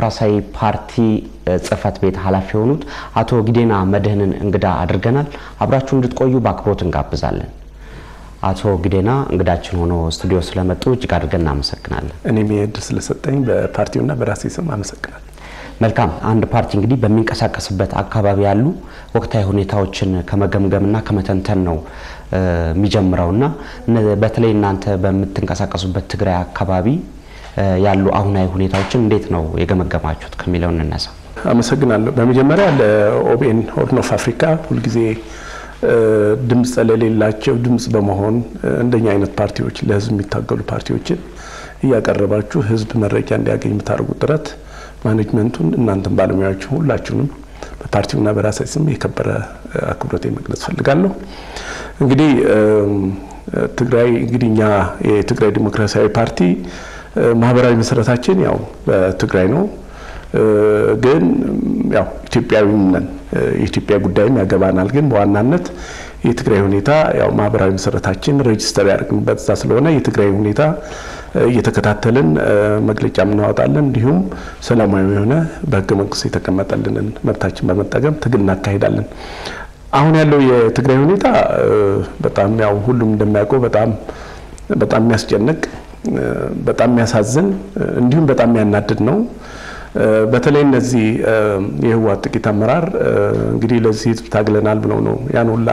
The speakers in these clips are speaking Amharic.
ዲሞክራሲያዊ ፓርቲ ጽፈት ቤት ኃላፊ ሆኑት አቶ ግዴና መድህንን እንግዳ አድርገናል አብራችሁ እንድትቆዩ በአክብሮት እንጋብዛለን አቶ ግዴና እንግዳችን ሆኖ ስቱዲዮ ስለመጡ እጅግ አድርገን እናመሰግናለን እኔም የእድል ስለሰጠኝ በፓርቲውና በራሴ ስም አመሰግናለሁ መልካም አንድ ፓርቲ እንግዲህ በሚንቀሳቀስበት አካባቢ ያሉ ወቅታዊ ሁኔታዎችን ከመገምገምና ከመተንተን ነው የሚጀምረውና በተለይ እናንተ በመትንቀሳቀሱበት ትግራይ አካባቢ ያሉ አሁናዊ ሁኔታዎችን እንዴት ነው የገመገማችሁት ከሚለው እንነሳ አመሰግናለሁ በመጀመሪያ ለኦቤን ሆርን ኦፍ አፍሪካ ሁሉ ጊዜ ድምጽ ለሌላቸው ድምጽ በመሆን እንደኛ አይነት ፓርቲዎች ለህዝብ የሚታገሉ ፓርቲዎችን ያቀርባችሁ ህዝብ መረጃ እንዲያገኝ የምታደርጉት ጥረት ማኔጅመንቱን እናንተም ባለሙያዎች ሁላችሁንም በፓርቲውና በራሴ ስም የከበረ አክብሮት መግለጽ ፈልጋለሁ እንግዲህ ትግራይ እንግዲህኛ የትግራይ ዲሞክራሲያዊ ፓርቲ ማህበራዊ መሰረታችን ያው በትግራይ ነው ግን ያው ኢትዮጵያዊም ነን የኢትዮጵያ ጉዳይም ያገባናል ግን በዋናነት የትግራይ ሁኔታ ያው ማህበራዊ መሰረታችን ሬጂስተር ያደርግንበት ስለሆነ የትግራይ ሁኔታ እየተከታተልን መግለጫ እናወጣለን እንዲሁም ሰላማዊ የሆነ በህገ መንግስት የተቀመጠልንን መብታችን በመጠቀም ትግል እናካሂዳለን አሁን ያለው የትግራይ ሁኔታ በጣም ያው ሁሉም እንደሚያውቀው በጣም የሚያስጨንቅ በጣም የሚያሳዝን እንዲሁም በጣም የሚያናድድ ነው በተለይ እነዚህ የህወሓት ጥቂት አመራር እንግዲህ ለዚህ ህዝብ ታግለናል ብለው ነው ያንውላ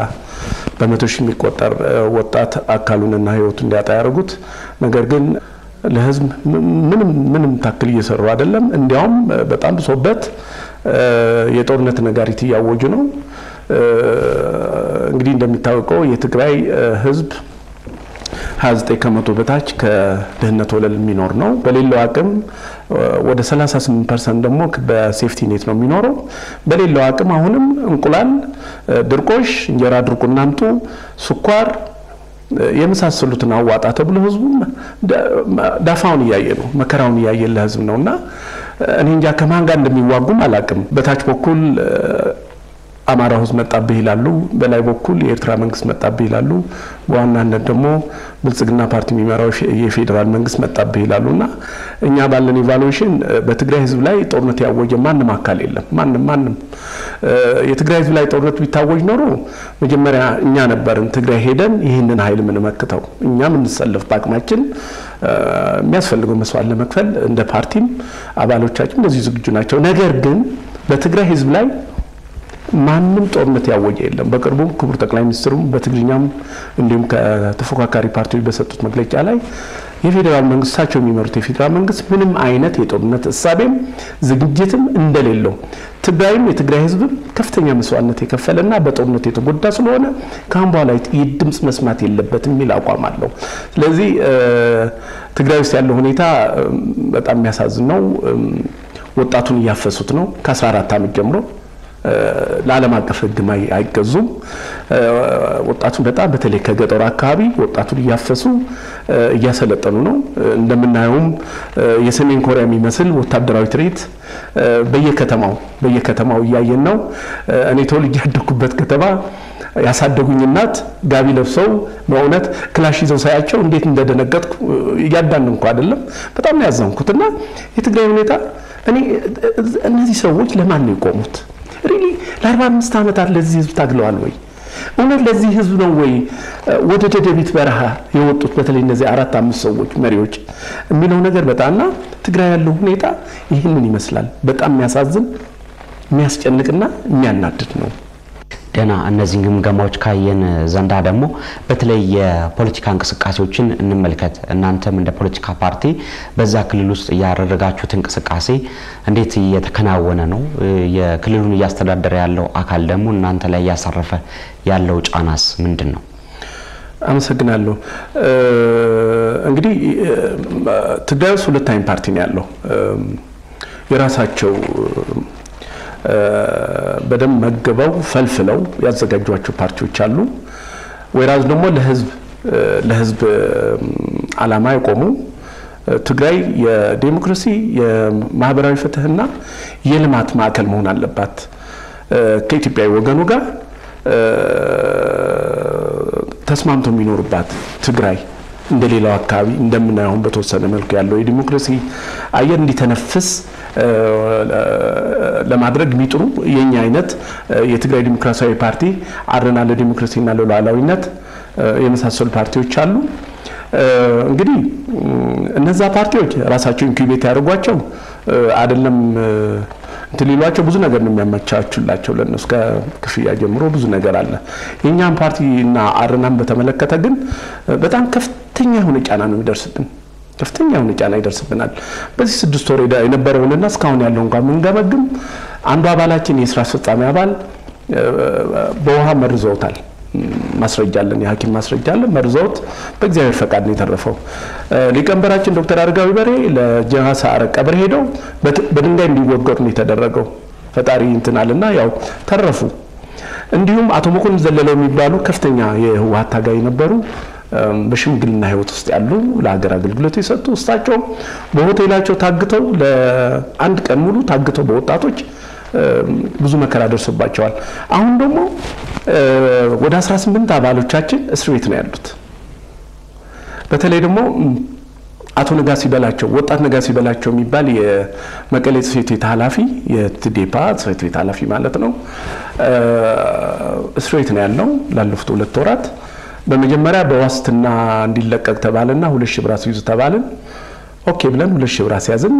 በመቶ ሺህ የሚቆጠር ወጣት አካሉንና ህይወቱን እንዲያጣ ያደረጉት ነገር ግን ለህዝብ ምንም ታክል እየሰሩ አይደለም እንዲያውም በጣም ብሶበት የጦርነት ነጋሪት ያወጁ ነው እንግዲህ እንደሚታወቀው የትግራይ ህዝብ 29 ከመቶ በታች ከድህነት ወለል የሚኖር ነው በሌላው አቅም ወደ 38% ደግሞ በሴፍቲ ኔት ነው የሚኖረው በሌላው አቅም አሁንም እንቁላል ድርቆሽ እንጀራ ድርቁናምጡ ስኳር የመሳሰሉትን አዋጣ ተብሎ ህዝቡ ዳፋውን ያያየ ነው መከራውን ያያየ ለህዝብ ነውና እኔ እንጃ ከማን ጋር እንደሚዋጉም አላቅም በታች በኩል አማራ ህዝብ መጣብህ ይላሉ በላይ በኩል የኤርትራ መንግስት መጣብህ ይላሉ በዋናነት ደግሞ ብልጽግና ፓርቲ የሚመራው የፌደራል መንግስት መጣብህ ይላሉና እኛ ባለን ኢቫሉዌሽን በትግራይ ህዝብ ላይ ጦርነት ያወጀ ማንም አካል የለም ማንም የትግራይ ህዝብ ላይ ጦርነት ቢታወጅ ኖሮ መጀመሪያ እኛ ነበርን ትግራይ ሄደን ይሄንን ኃይል ምን መከተው እኛም እንሰለፍ ባቅማችን የሚያስፈልገው መስዋዕት ለመክፈል እንደ ፓርቲም አባሎቻችን እንደዚህ ዝግጁ ናቸው ነገር ግን በትግራይ ህዝብ ላይ ማንም ጦርነት ያወጀ የለም በቅርቡ ክቡር ጠቅላይ ሚኒስትሩም በትግርኛም እንዲሁም ከተፎካካሪ ፓርቲዎች በሰጡት መግለጫ ላይ የፌደራል መንግስታቸው የሚመሩት የፌደራል መንግስት ምንም አይነት የጦርነት እሳቤም ዝግጅትም እንደሌለው ትግራይም የትግራይ ህዝብ ከፍተኛ መስዋዕትነት የከፈለና በጦርነት የተጎዳ ስለሆነ ካሁን በኋላ የድምጽ መስማት የለበትም የሚል አቋም አለው ስለዚህ ትግራይ ውስጥ ያለው ሁኔታ በጣም የሚያሳዝን ነው ወጣቱን ያፈሱት ነው ከ14 አመት ጀምሮ ለዓለም አቀፍ ህግ አይገዙም ወጣቱን በጣም በተለይ ከገጠር አካባቢ ወጣቱን ያፈሱ ያሰለጠኑ ነው እንደምናየውም የሰሜን ኮሪያ የሚመስል ወታደራዊ ትርኢት በየከተማው ያያየን ነው እኔ ተወልጄ ያደኩበት ከተማ ያሳደጉኝ እናት ጋቢ ለብሰው በእውነት ክላሽ ይዘው ሳያቸው እንዴት እንደደነገጥኩ ያዳንንኩ አይደለም በጣም ያዘንኩትና የትግራይ ሁኔታ እነዚህ ሰዎች ለማን ነው የቆሙት ሪሊ ለ45 አመታት ለዚህ ህዝብ ታግለዋል ወይ እውነት ለዚህ ህዝብ ነው ወይ ወደ ደደቢት በረሃ የወጡት በተለይ እነዚህ 4-5 ሰዎች መሪዎች የሚለው ነገር በጣምና ትግራይ ያለው ሁኔታ ይሄንን ይመስላል በጣም የሚያሳዝን የሚያስጨንቅና የሚያናድድ ነው ገና እነዚህ ግምገማዎች ካየን ዘንዳ ደግሞ በተለይ የፖለቲካ እንቅስቃሴዎችን እንመልከት እናንተም እንደ ፖለቲካ ፓርቲ በዛ ክልል ውስጥ ያደረጋችሁት እንቅስቃሴ እንዴት እየተከናወነ ነው የክልሉን ያስተዳደረ ያለው አካል ደግሞ እናንተ ላይ ያሳረፈ ያለው ጫናስ ምንድነው አመሰግናለሁ እንግዲህ ትግራይ ውስጥ ሁለት አይነት ፓርቲ ነው ያለው የራሳቸው በደም መገበው ፈልፍለው ያዘጋጇቸው ፓርቲዎች አሉ ወይራዝ ደግሞ ለህዝብ አላማ የቆሙ ትግራይ የዲሞክራሲ የማህበራዊ ፍትህና የልማት ማዕከል መሆን አለባት ከኢትዮጵያዊ ወገኑ ጋር ተስማምቶ የሚኖርባት ትግራይ እንደሌላው አካባቢ እንደምናየው በተወሰነ መልኩ ያለው የዲሞክራሲ አየር እንዲተነፍስ ለማድረግ የሚጥሩ የኛ አይነት የትግራይ ዲሞክራሲያዊ ፓርቲ አረና ለዲሞክራሲና ለሉዓላዊነት የመሳሰሉ ፓርቲዎች አሉ። እንግዲህ እነዛ ፓርቲዎች ራሳቸው ኢንኩቤት ያደርጓቸው አይደለም እንትሊሏቸው ብዙ ነገር ነው የሚያመቻቹላቸው ለነሱ ከክፍያ ጀምሮ ብዙ ነገር አለ። የኛም ፓርቲና አረናም በተመለከተ ግን በጣም ከፍተኛ የሆነ ጫና ነው የሚደርስብን። ከፍተኛ የሆነ ጫና ይደርስብናል። በዚህ 6 ወር የነበረውንና እስካሁን ያለው እንኳን ምንገመግም አንዱ አባላችን የሥራ አስፈጻሚ አባል በውሃ መርዘውታል። ማስረጃ አለን፣ የሐኪም ማስረጃ አለን። መርዘውት በእግዚአብሔር ፈቃድ ነው የተረፈው። ሊቀመንበራችን ዶክተር አረጋዊ በሬ ለጀሃሳ አረቅ ቀብር ሄደው በድንጋይ እንዲወገሩ ነው የተደረገው። ፈጣሪ እንትናልና ያው ተረፉ። እንዲሁም አቶ መኮንን ዘለለው የሚባሉ ከፍተኛ የህወሓት ታጋይ ነበሩ። በሽምግልና ህይወት ውስጥ ያሉ ለሀገር አገልግሎት የሰጡ እሳቸው በሆቴላቸው ታግተው ለአንድ ቀን ሙሉ ታግተው በወጣቶች ብዙ መከራ ደርሶባቸዋል። አሁን ደግሞ ወደ 18 አባሎቻችን እስር ቤት ነው ያሉት። በተለይ ደግሞ አቶ ነጋሲ በላቸው ወጣት ነጋሲ በላቸው የሚባል የመቀሌ ጽሕፈት ቤት ኃላፊ የትዴፓ ጽሕፈት ቤት ኃላፊ ማለት ነው እስር ቤት ነው ያለው ላለፉት 2 ወራት። በመጀመሪያ በዋስትና እንዲለቀቅ ተባለና 2000 ብር አስይዙ ተባልን። ኦኬ ብለን 2000 ብር አስያዝን።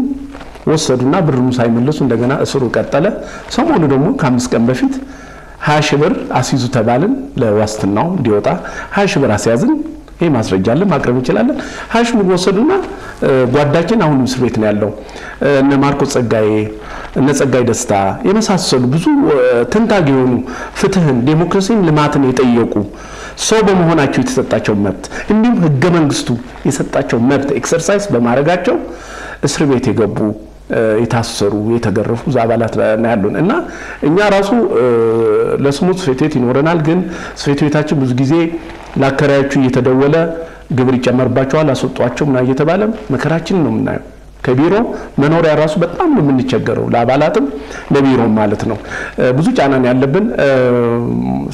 ወሰዱና ብሩን ሳይመልሱ እንደገና እስሩ ቀጠለ። ሰሞኑ ደግሞ ከ5 ቀን በፊት 20 ብር አስይዙ ተባልን ለዋስትናው እንዲወጣ 20 ብር አስያዝን። ይሄ ማስረጃ አለ ማቅረብ እንችላለን። 20 ብር ወሰዱና ጓዳችን አሁን እስር ቤት ነው ያለው። እነ ማርቆስ ጸጋዬ እነ ጸጋይ ደስታ የመሳሰሉ ብዙ ተንታግ የሆኑ ፍትህን፣ ዴሞክራሲን፣ ልማትን የጠየቁ ሰው በመሆናቸው የተሰጣቸው መብት እንዲሁም ህገ መንግስቱ የሰጣቸው መብት ኤክሰርሳይዝ በማድረጋቸው እስር ቤት የገቡ የታሰሩ የተገረፉ አባላት ነው ያሉን እና እኛ ራሱ ለስሙ ጽሕፈት ቤት ይኖረናል። ግን ጽሕፈት ቤታችን ብዙ ጊዜ ለአከራዮቹ እየተደወለ ግብር ይጨመርባቸዋል አስወጧቸው እና እየተባለ መከራችን ነው የምናየው። ከቢሮ መኖሪያ ራሱ በጣም ነው የምንቸገረው ለአባላትም ለቢሮም ማለት ነው። ብዙ ጫናን ያለብን።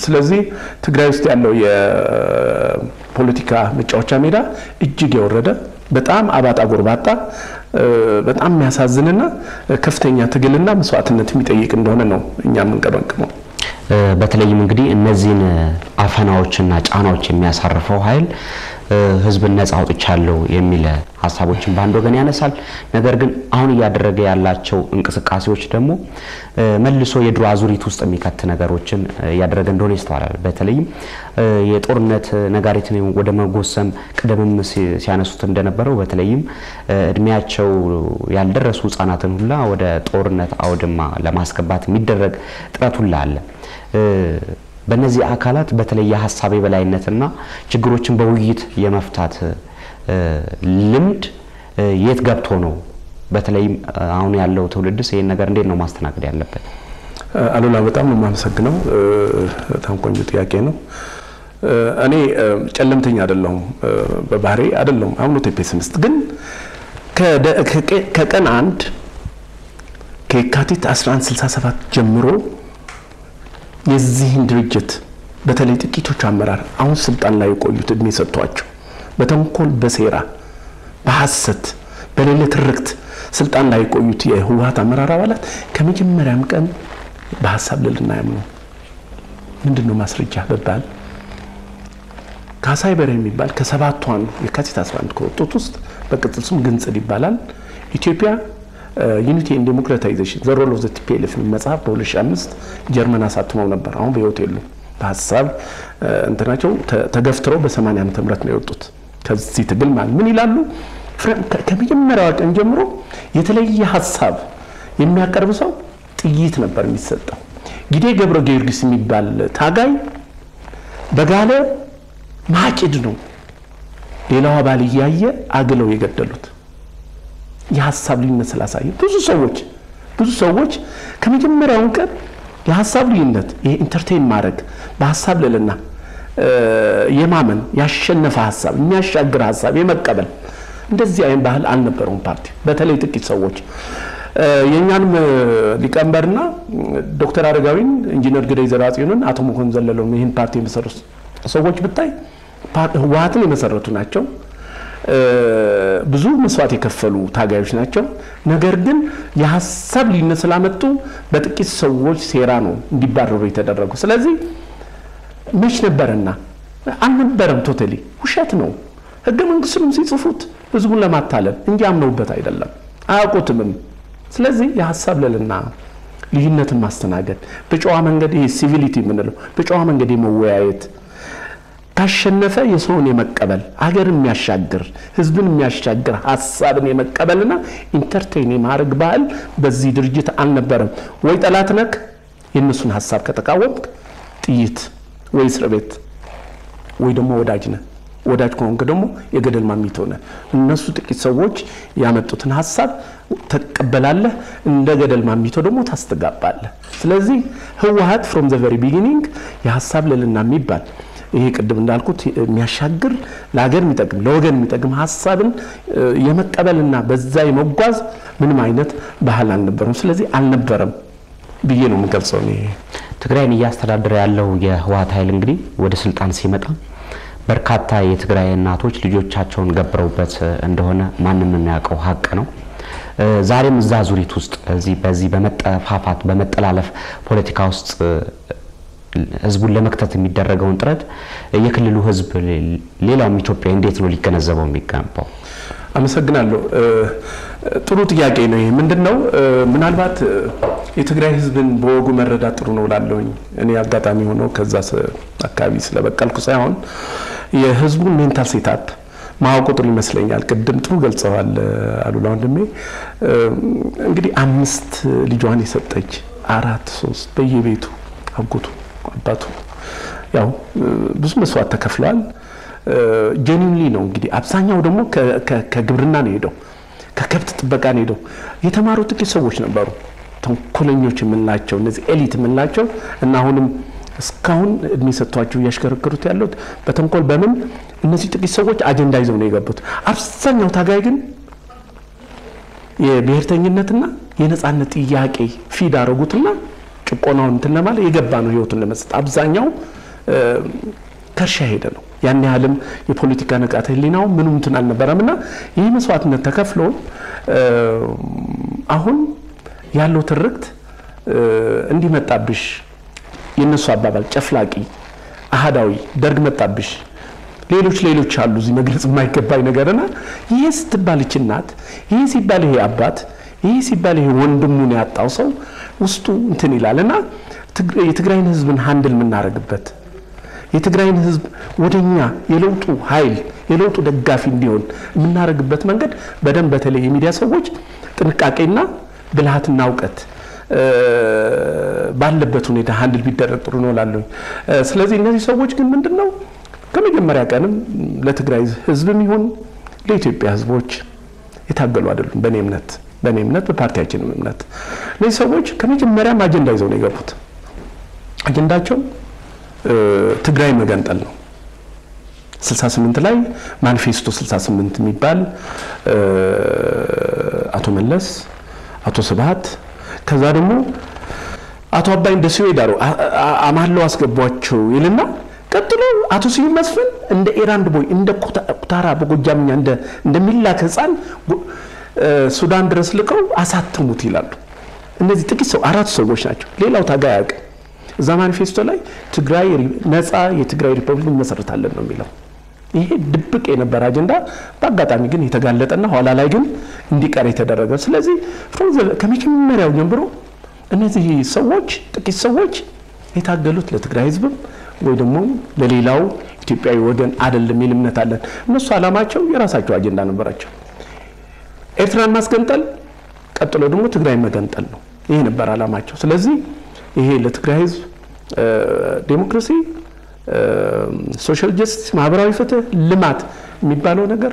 ስለዚህ ትግራይ ውስጥ ያለው የፖለቲካ መጫወቻ ሜዳ እጅግ የወረደ በጣም አባጣ ጎርባጣ በጣም የሚያሳዝንና ከፍተኛ ትግልና መስዋዕትነት የሚጠይቅ እንደሆነ ነው እኛ የምንቀበንቀመው። በተለይም እንግዲህ እነዚህን አፈናዎችና ጫናዎች የሚያሳርፈው ኃይል ህዝብን ነፃ አውጥቻለሁ የሚል ሐሳቦችን ባንድ ወገን ያነሳል። ነገር ግን አሁን ያደረገ ያላቸው እንቅስቃሴዎች ደግሞ መልሶ የድሮ አዙሪት ውስጥ የሚከት ነገሮችን ያደረገ እንደሆነ ይስተዋላል። በተለይም የጦርነት ነጋሪትን ወደ መጎሰም ቀደምም ሲያነሱት እንደነበረው በተለይም እድሜያቸው ያልደረሱ ህፃናትን ሁላ ወደ ጦርነት አውድማ ለማስገባት የሚደረግ ጥረት ሁላ አለ። በእነዚህ አካላት በተለይ የሐሳብ የበላይነትና ችግሮችን በውይይት የመፍታት ልምድ የት ገብቶ ነው? በተለይ አሁን ያለው ትውልድስ ይሄን ነገር እንዴት ነው ማስተናገድ ያለበት? አሉላ በጣም ነው የማመሰግነው። በጣም ቆንጆ ጥያቄ ነው። እኔ ጨለምተኛ አይደለሁም፣ በባህሪ አይደለሁም። አሁን ነው ፔሲሚስት። ግን ከቀን 1 ከየካቲት 1167 ጀምሮ የዚህን ድርጅት በተለይ ጥቂቶች አመራር አሁን ስልጣን ላይ የቆዩት እድሜ ሰጥቷቸው በተንኮል በሴራ በሐሰት በሌለ ትርክት ስልጣን ላይ የቆዩት የህወሓት አመራር አባላት ከመጀመሪያም ቀን በሐሳብ ልልና ያምኑ ምንድነው ማስረጃ በባል ካሳይ በሬ የሚባል ከሰባቱ አንዱ የካቲት 11 ከወጡት ውስጥ በቅጽል ስም ግንጽል ይባላል። ኢትዮጵያ ዩኒቲ ኤንድ ዲሞክራታይዜሽን ዘ ሮል ኦፍ ዘ ቲፒኤልኤፍ መጽሐፍ በ2005 ጀርመን አሳትመው ነበር። አሁን በህይወት የሉ። በሐሳብ እንትናቸው ተገፍትረው በ80 ዓመተ ምህረት ነው የወጡት ከዚህ ትግል ማለት ምን ይላሉ? ከመጀመሪያው ቀን ጀምሮ የተለየ ሐሳብ የሚያቀርብ ሰው ጥይት ነበር የሚሰጠው። ጊዜ ገብረ ጊዮርጊስ የሚባል ታጋይ በጋለ ማጭድ ነው ሌላው አባል ያየ አግለው የገደሉት። የሐሳብ ልዩነት ስላሳየ ብዙ ሰዎች ከመጀመሪያው ቀን የሐሳብ ልዩነት ኢንተርቴይን ማድረግ በሐሳብ ለለና የማመን ያሸነፈ ሐሳብ የሚያሻግር ሐሳብ የመቀበል እንደዚህ አይን ባህል አልነበረውም ፓርቲ። በተለይ ጥቂት ሰዎች የኛንም ሊቀመንበርና ዶክተር አረጋዊን ኢንጂነር ግደይ ዘራጽዮንን አቶ መኮንን ዘለለው ይህን ፓርቲ የመሰረቱ ሰዎች ብታይ ህወሓትን የመሰረቱ ናቸው። ብዙ መስዋዕት የከፈሉ ታጋዮች ናቸው። ነገር ግን የሐሳብ ልዩነት ስላመጡ በጥቂት ሰዎች ሴራ ነው እንዲባረሩ የተደረገው። ስለዚህ መች ነበርና አልነበረም። ቶታሊ ውሸት ነው። ህገ መንግስቱን ሲጽፉት ህዝቡን ለማታለል እንጂ አምነውበት አይደለም፣ አያውቁትም። ስለዚህ የሐሳብ ልዕልና ልዩነትን ማስተናገድ በጨዋ መንገድ ይሄ ሲቪሊቲ የምንለው በጨዋ መንገድ የመወያየት ካሸነፈ የሰውን የመቀበል ሀገር የሚያሻግር ህዝብን የሚያሻግር ሐሳብን የመቀበልና ኢንተርቴይን የማድረግ ባህል በዚህ ድርጅት አልነበረም። ወይ ጠላት ነክ የነሱን ሐሳብ ከተቃወምክ ጥይት ወይ እስር ቤት ወይ ደግሞ ወዳጅ ነህ። ወዳጅ ከሆንክ ደግሞ የገደል ማሚት ሆነ። እነሱ ጥቂት ሰዎች ያመጡትን ሐሳብ ተቀበላለህ፣ እንደ ገደል ማሚቶ ደግሞ ታስተጋባለህ። ስለዚህ ህወሓት from the very beginning የሐሳብ ልዕልና የሚባል ይሄ ቅድም እንዳልኩት የሚያሻግር ለሀገር የሚጠቅም ለወገን የሚጠቅም ሐሳብን የመቀበልና በዛ የመጓዝ ምንም አይነት ባህል አልነበረም። ስለዚህ አልነበረም ብዬ ነው የምገልጸው። ትግራይን እያስተዳደረ ያለው የህወሓት ኃይል እንግዲህ ወደ ስልጣን ሲመጣ በርካታ የትግራይ እናቶች ልጆቻቸውን ገብረውበት እንደሆነ ማንንም የሚያውቀው ሀቅ ነው። ዛሬም እዛ ዙሪት ውስጥ በዚህ በመጠፋፋት በመጠላለፍ ፖለቲካ ውስጥ ህዝቡን ለመክተት የሚደረገውን ጥረት የክልሉ ህዝብ ሌላውም ኢትዮጵያ እንዴት ነው ሊገነዘበው የሚገባው? አመሰግናለሁ። ጥሩ ጥያቄ ነው። ይሄ ምንድነው ምናልባት የትግራይ ህዝብን በወጉ መረዳት ጥሩ ነው ላለውኝ እኔ አጋጣሚ ሆኖ ከዛ አካባቢ ስለበቀልኩ ሳይሆን የህዝቡን ሜንታል ሴታፕ ማወቁ ጥሩ ይመስለኛል። ቅድም ጥሩ ገልጸዋል አሉላ ወንድሜ። እንግዲህ 5 ልጇን የሰጠች 3 በየቤቱ አጎቱ አባቱ ያው ብዙ መስዋዕት ተከፍሏል። ጀኒንሊ ነው እንግዲህ አብዛኛው ደግሞ ከግብርና ነው ሄደው ከከብት ጥበቃ ነው ሄደው የተማሩ ጥቂት ሰዎች ነበሩ። ተንኮለኞች የምንላቸው እነዚህ ኤሊት የምንላቸው እና አሁንም እስካሁን እድሜ ሰጥቷቸው ያሽከረከሩት ያሉት በተንኮል በምን እነዚህ ጥቂት ሰዎች አጀንዳ ይዘው ነው የገቡት። አብዛኛው ታጋይ ግን የብሔርተኝነትና የነጻነት ጥያቄ ፊድ አረጉትና ጭቆናውን እንትን ለማለት የገባ ነው ህይወቱን ለመስጠት። አብዛኛው ከርሻ ሄደ ነው። ያን ያህልም የፖለቲካ ንቃተ ህሊናው ምንም እንትን አልነበረምና ይህ መስዋዕትነት ተከፍሎ አሁን ያለው ትርክት እንዲመጣብሽ የነሱ አባባል ጨፍላቂ አሃዳዊ ደርግ መጣብሽ ሌሎች አሉ እዚህ መግለጽ የማይገባኝ ነገርና ይሄ ስትባልች እናት ይሄ ሲባል ይሄ አባት ይሄ ሲባል ይሄ ወንድሙን ያጣው ሰው ውስጡ እንትን ይላልና የትግራይን ህዝብን ሃንድል ምናረግበት የትግራይን ህዝብ ወደኛ የለውጡ ኃይል የለውጡ ደጋፊ እንዲሆን ምናረግበት መንገድ በደንብ በተለይ የሚዲያ ሰዎች ጥንቃቄና ብልሃትና ዕውቀት ባለበት ሁኔታ ሃንድል ቢደረግ ጥሩ ነው ላለው። ስለዚህ እነዚህ ሰዎች ግን ምንድነው ከመጀመሪያ ቀንም ለትግራይ ህዝብም ይሁን ለኢትዮጵያ ህዝቦች የታገሉ አይደሉም። በኔ እምነት በፓርቲያችንም እምነት እነዚህ ሰዎች ከመጀመሪያ አጀንዳ ይዘው ነው የገቡት። አጀንዳቸው ትግራይ መገንጠል ነው። 68 ላይ ማኒፌስቶ 68 የሚባል አቶ መለስ አቶ ስብሃት ከዛ ደግሞ አቶ አባይ እንደሲው ይዳሩ አማለው አስገቧቸው ይልና ቀጥሎ አቶ ሲዩ መስፍን እንደ ኢራንድ ቦይ እንደ ኩታራ በጎጃምኛ እንደሚላክ ህፃን ሱዳን ድረስ ልከው አሳተሙት ይላሉ። እነዚህ ጥቂት ሰው 4 ሰዎች ናቸው። ሌላው ታጋያቅ እዛ ማኒፌስቶ ላይ ትግራይ ነፃ የትግራይ ሪፐብሊክ መሰረታለን ነው የሚለው። ይሄ ድብቅ የነበረ አጀንዳ በአጋጣሚ ግን የተጋለጠና ኋላ ላይ ግን እንዲቀር የተደረገ። ስለዚህ ከመጀመሪያው ጀምሮ እነዚህ ሰዎች ጥቂት ሰዎች የታገሉት ለትግራይ ህዝብ ወይ ደግሞ ለሌላው ኢትዮጵያዊ ወገን አይደለም የሚል እምነት አለን። እነሱ አላማቸው የራሳቸው አጀንዳ ነበራቸው። ኤርትራን ማስገንጠል ቀጥሎ ደግሞ ትግራይ መገንጠል ነው። ይሄ ነበር አላማቸው። ስለዚህ ይሄ ለትግራይ ህዝብ ዴሞክራሲ ሶሻል ጀስቲስ ማህበራዊ ፍትህ ልማት የሚባለው ነገር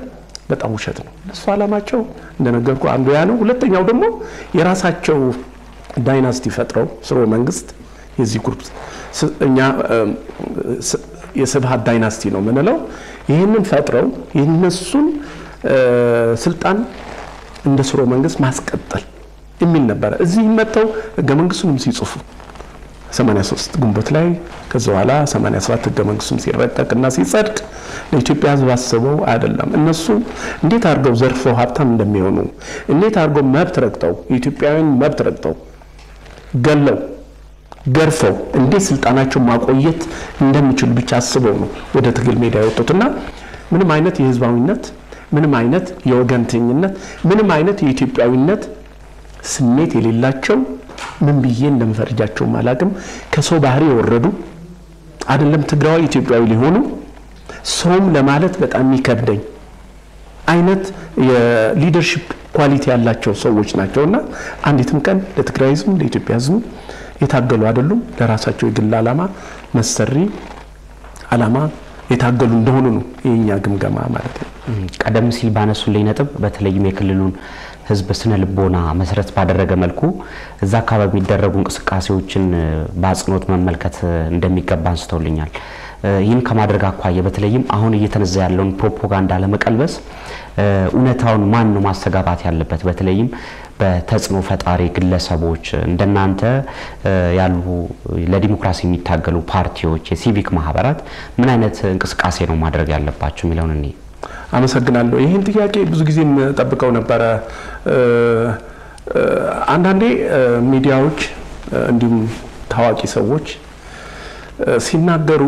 በጣም ውሸት ነው። እነሱ አላማቸው እንደነገርኩ አንዱ ያ ነው። ሁለተኛው ደግሞ የራሳቸው ዳይናስቲ ፈጥረው ስርወ መንግስት የዚህ ግሩፕ እኛ የስብሃት ዳይናስቲ ነው ምንለው ይሄንን ፈጥረው የነሱን ስልጣን እንደ ስርወ መንግስት ማስቀጠል የሚል ነበር። እዚህ መተው ህገ መንግስቱንም ሲጽፉ 83 ግንቦት ላይ ከዛ በኋላ 87 ህገ መንግስቱም ሲረቀቅና ሲጸድቅ ለኢትዮጵያ ህዝብ አስበው አይደለም። እነሱ እንዴት አድርገው ዘርፈው ሀብታም እንደሚሆኑ እንዴት አድርገው መብት ረግጠው የኢትዮጵያውያን መብት ረግጠው ገለው ገርፈው እንዴት ስልጣናቸው ማቆየት እንደሚችሉ ብቻ አስበው ነው ወደ ትግል ሜዳ የወጡትና ምንም አይነት የህዝባዊነት ምንም አይነት የወገንተኝነት ምንም አይነት የኢትዮጵያዊነት ስሜት የሌላቸው ምን ብዬ እንደምፈርጃቸው ማላቅም ከሰው ባህሪ የወረዱ አይደለም ትግራዋይ ኢትዮጵያዊ ሊሆኑ ሰውም ለማለት በጣም ይከብደኝ አይነት የሊደርሺፕ ኳሊቲ ያላቸው ሰዎች ናቸውና አንዲትም ቀን ለትግራይ ህዝብ ለኢትዮጵያ ህዝብ የታገሉ አይደሉም ለራሳቸው የግል ዓላማ መሰሪ ዓላማ የታገሉ እንደሆኑ ነው የኛ ግምገማ ማለት ነው። ቀደም ሲል ባነሱልኝ ነጥብ በተለይም የክልሉን ህዝብ ስነ ልቦና መሰረት ባደረገ መልኩ እዛ አካባቢ የሚደረጉ እንቅስቃሴዎችን በአጽንኦት መመልከት እንደሚገባ አንስተውልኛል። ይህን ከማድረግ አኳያ በተለይም አሁን እየተነዛ ያለውን ፕሮፓጋንዳ ለመቀልበስ እውነታውን ማን ነው ማስተጋባት ያለበት? በተለይም በተጽኖ ፈጣሪ ግለሰቦች እንደናንተ ያሉ ለዲሞክራሲ የሚታገሉ ፓርቲዎች የሲቪክ ማህበራት ምን አይነት እንቅስቃሴ ነው ማድረግ ያለባቸው የሚለውን እኔ አመሰግናለሁ። ይሄን ጥያቄ ብዙ ጊዜ ተጠብቀው ነበር። አንዳንዴ ሚዲያዎች እንዲሁም ታዋቂ ሰዎች ሲናገሩ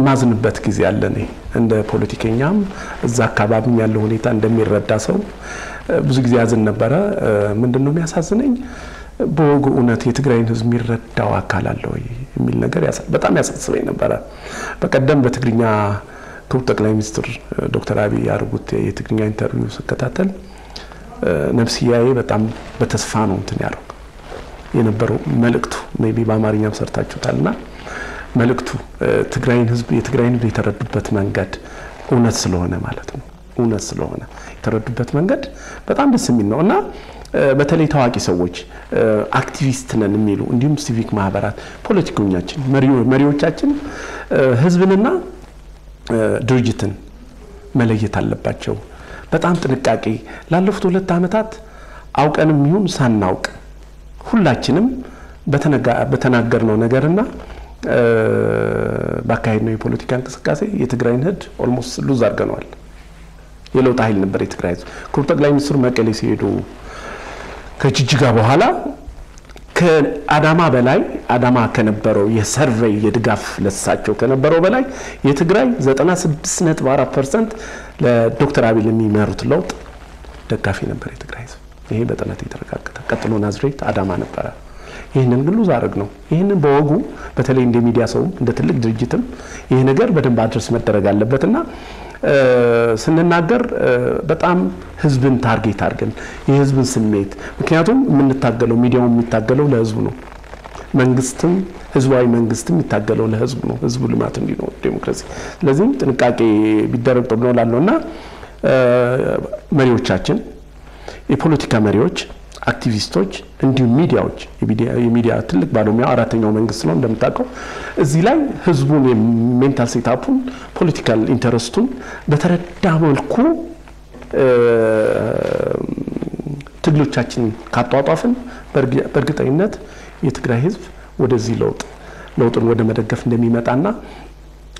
ማዝንበት ጊዜ አለኝ እንደ ፖለቲከኛም እዛ አካባቢ ያለው ሁኔታ እንደሚረዳ ሰው ብዙ ጊዜ ያዝን ነበር። ምንድነው የሚያሳዝነኝ በወጉ እውነት የትግራይን ህዝብ የሚረዳው አካል አለ ወይ የሚል ነገር በጣም ያሳስበኝ ነበር። በቀደም በትግርኛ ክቡር ጠቅላይ ሚኒስትር ዶክተር አብይ ያርጉት የትግርኛ ኢንተርቪው ስከታተል ነፍስያዬ በጣም በተስፋ ነው እንትን ያለው የነበረው መልእክቱ ሜቢ በአማርኛም ሰርታችሁታልና መልእክቱ ትግራይን ህዝብ የትግራይን ህዝብ የተረዱበት መንገድ እውነት ስለሆነ ማለት ነው እውነት ስለሆነ የተረዱበት መንገድ በጣም ደስ የሚል ነውና በተለይ ታዋቂ ሰዎች አክቲቪስት ነን የሚሉ እንዲሁም ሲቪክ ማህበራት ፖለቲከኞቻችን መሪዎቻችን ህዝብንና ድርጅትን መለየት አለባቸው። በጣም ጥንቃቄ ላለፉት 2 አመታት አውቀንም ይሁን ሳናውቅ ሁላችንም በተናገርነው ነገርና ባካሄድነው የፖለቲካ እንቅስቃሴ የትግራይን ህዝብ ኦልሞስት ሉዝ አድርገናል። የለውጥ ኃይል ነበር የትግራይ ህዝብ። ክቡር ጠቅላይ ሚኒስትር መቀሌ ሲሄዱ ከጅጅጋ በኋላ ከአዳማ በላይ አዳማ ከነበረው የሰርቬይ የድጋፍ ለሳቸው ከነበረው በላይ የትግራይ 96.4% ለዶክተር አብይ የሚመሩት ለውጥ ደጋፊ ነበር የትግራይ ህዝብ። ይሄ በጥናት የተረጋገጠ ቀጥሎ ናዝሬት አዳማ ነበር። ይሄንን ግን ሉዝ አረግ ነው። ይሄንን በወጉ በተለይ እንደ ሚዲያ ሰው እንደ ትልቅ ድርጅትም ይሄ ነገር በደንብ አድርስ መደረግ አለበትና ስንናገር በጣም ህዝብን ታርጌት አድርገን የህዝብን ስሜት ምክንያቱም የምንታገለው ሚዲያው የሚታገለው ለህዝቡ ነው። መንግስትም ህዝባዊ መንግስትም የሚታገለው ለህዝቡ ነው። ህዝቡ ልማት እንዲኖር ዲሞክራሲ ስለዚህ ጥንቃቄ ቢደረግ ጥሩ ነው ላለውና መሪዎቻችን የፖለቲካ መሪዎች አክቲቪስቶች እንዲሁ ሚዲያዎች የሚዲያ ትልቅ ባለሙያ አራተኛው መንግስት ነው እንደምታውቀው እዚህ ላይ ህዝቡን የሜንታል ሴታፑን ፖለቲካል ኢንተረስቱን በተረዳ መልኩ ትግሎቻችን ካጧጧፍን በእርግጠኝነት የትግራይ ህዝብ ወደዚህ ለውጥን ወደ መደገፍ እንደሚመጣና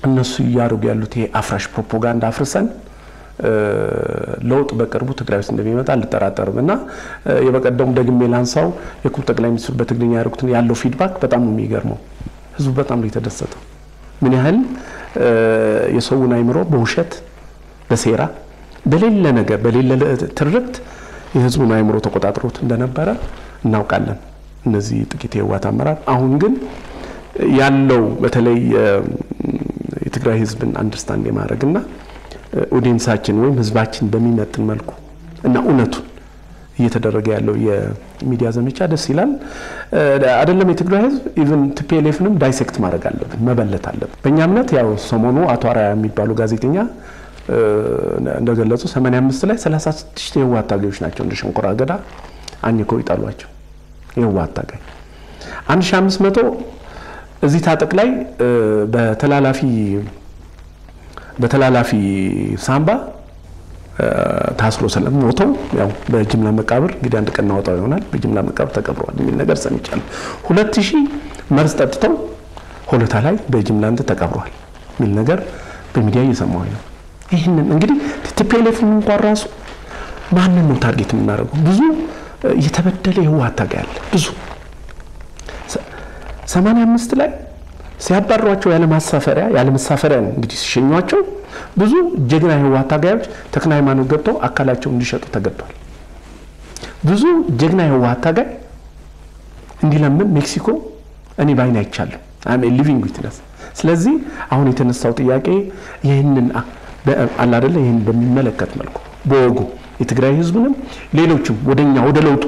እነሱ ያሩግ ያሉት ይሄ አፍራሽ ፕሮፓጋንዳ አፍርሰን ለውጥ በቅርቡ ትግራይ ውስጥ እንደሚመጣ አልተጠራጠርምና የበቀደም ደግሜ ላንሳው የክቡር ጠቅላይ ሚኒስትር በትግርኛ ያሩክትን ያለው ፊድባክ በጣም የሚገርመው ህዝቡ በጣም ነው የተደሰተው። ምን ያህል የሰውን አይምሮ በውሸት በሴራ በሌለ ነገር በሌለ ትርክት የህዝቡን አይምሮ ተቆጣጥሮት እንደነበረ እናውቃለን እነዚህ ጥቂት የዋት አመራር። አሁን ግን ያለው በተለይ የትግራይ ህዝብን አንደርስታንድ የማድረግና ኦዲየንሳችን ወይም ህዝባችን በሚመጥን መልኩ እና እውነቱን እየተደረገ ያለው የሚዲያ ዘመቻ ደስ ይላል። አይደለም የትግራይ ህዝብ ኢቭን ቲፒኤልኤፍንም ዳይሴክት ማድረግ አለብን መበለት አለብን። በእኛ እምነት ያው ሰሞኑ አቶ አራያ የሚባሉ ጋዜጠኛ እንደገለጹ 85 ላይ 36 የህወሓት ታጋዮች ናቸው እንደ ሸንኮራ አገዳ አኝከው ይጣሏቸው። የህወሓት ታጋይ 1500 እዚህ ታጠቅ ላይ በተላላፊ ሳምባ ታስሮ ሰለም ሞተው ያው በጅምላ መቃብር እንግዲህ አንድ ቀን ወጣው ይሆናል በጅምላ መቃብር ተቀብረዋል የሚል ነገር ሰምቻለሁ። 2000 መርዝ ጠጥተው ሆለታ ላይ በጅምላ ተቀብረዋል። ሚል ነገር በሚዲያ እየሰማሁ ነው። ይሄንን እንግዲህ ቲፒኤልኤፍ እንኳን ራሱ ማንን ነው ታርጌት የምናደርገው? ብዙ የተበደለ የህወሓት ታጋይ አለ። ብዙ 85 ላይ ሲያባሯቸው ያለ መሳፈሪያ እንግዲህ ሲሸኟቸው ብዙ ጀግና የህወሓት ታጋዮች ተክለ ሃይማኖት ገብተው አካላቸው እንዲሸጡ ተገደዋል። ብዙ ጀግና የህወሓት ታጋይ እንዲለምን ሜክሲኮ እኔ ባይና አይቻለሁ። አም ሊቪንግ ዊትነስ። ስለዚህ አሁን የተነሳው ጥያቄ ይሄንን አላደለ ይሄን በሚመለከት መልኩ በወጉ የትግራይ ህዝብንም ሌሎችም ወደኛ ወደ ለውጡ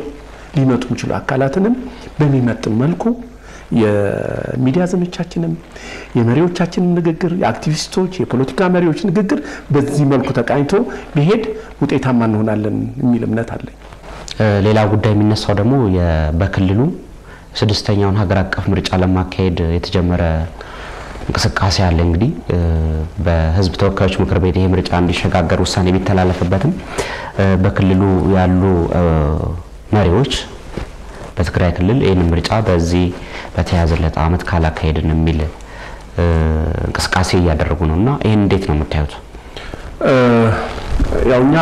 ሊመጡ ይችላል አካላትንም በሚመጥን መልኩ የሚዲያ ዘመቻችንም የመሪዎቻችንን ንግግር የአክቲቪስቶች የፖለቲካ መሪዎች ንግግር በዚህ መልኩ ተቃኝቶ ቢሄድ ውጤታማ እንሆናለን የሚል እምነት አለኝ። ሌላ ጉዳይ የሚነሳው ደግሞ በክልሉ ስድስተኛውን ሀገር አቀፍ ምርጫ ለማካሄድ የተጀመረ እንቅስቃሴ አለ። እንግዲህ በህዝብ ተወካዮች ምክር ቤት ይሄ ምርጫ እንዲሸጋገር ውሳኔ ቢተላለፍበትም በክልሉ ያሉ መሪዎች በትግራይ ክልል ይሄን ምርጫ በዚህ በተያዘለት አመት ካላካሄድን የሚል እንቅስቃሴ እያደረጉ ነውና ይሄን እንዴት ነው የምታዩት? ያውኛ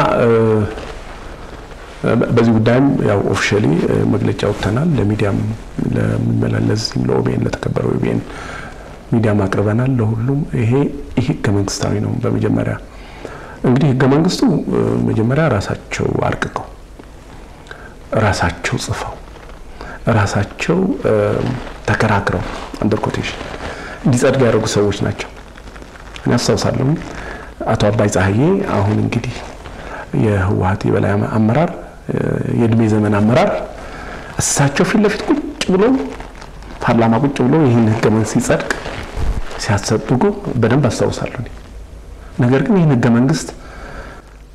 በዚህ ጉዳይም ያው ኦፊሻሊ መግለጫ ወጥተናል። ለሚዲያም ለሚመላለስ ለኦቢኤን ለተከበረው ኦቢኤን ሚዲያ ማቅርበናል ለሁሉም። ይሄ ህገ መንግስታዊ ነው። በመጀመሪያ እንግዲህ ህገ መንግስቱ መጀመሪያ ራሳቸው አርቅቀው ራሳቸው ጽፈው ራሳቸው ተከራክረው አንደር ኮቴሽን እንዲጸድቅ ያደረጉ ሰዎች ናቸው። እኔ አስታውሳለሁ አቶ አባይ ፀሐዬ አሁን እንግዲህ የህወሓት የበላይ አመራር የእድሜ ዘመን አመራር እሳቸው ፊት ለፊት ቁጭ ብሎ ፓርላማ ቁጭ ብሎ ይሄን ህገ መንግስት ሲጸድቅ ሲያሰጥጉ በደንብ አስታውሳለሁ። ነገር ግን ይሄን ህገ መንግስት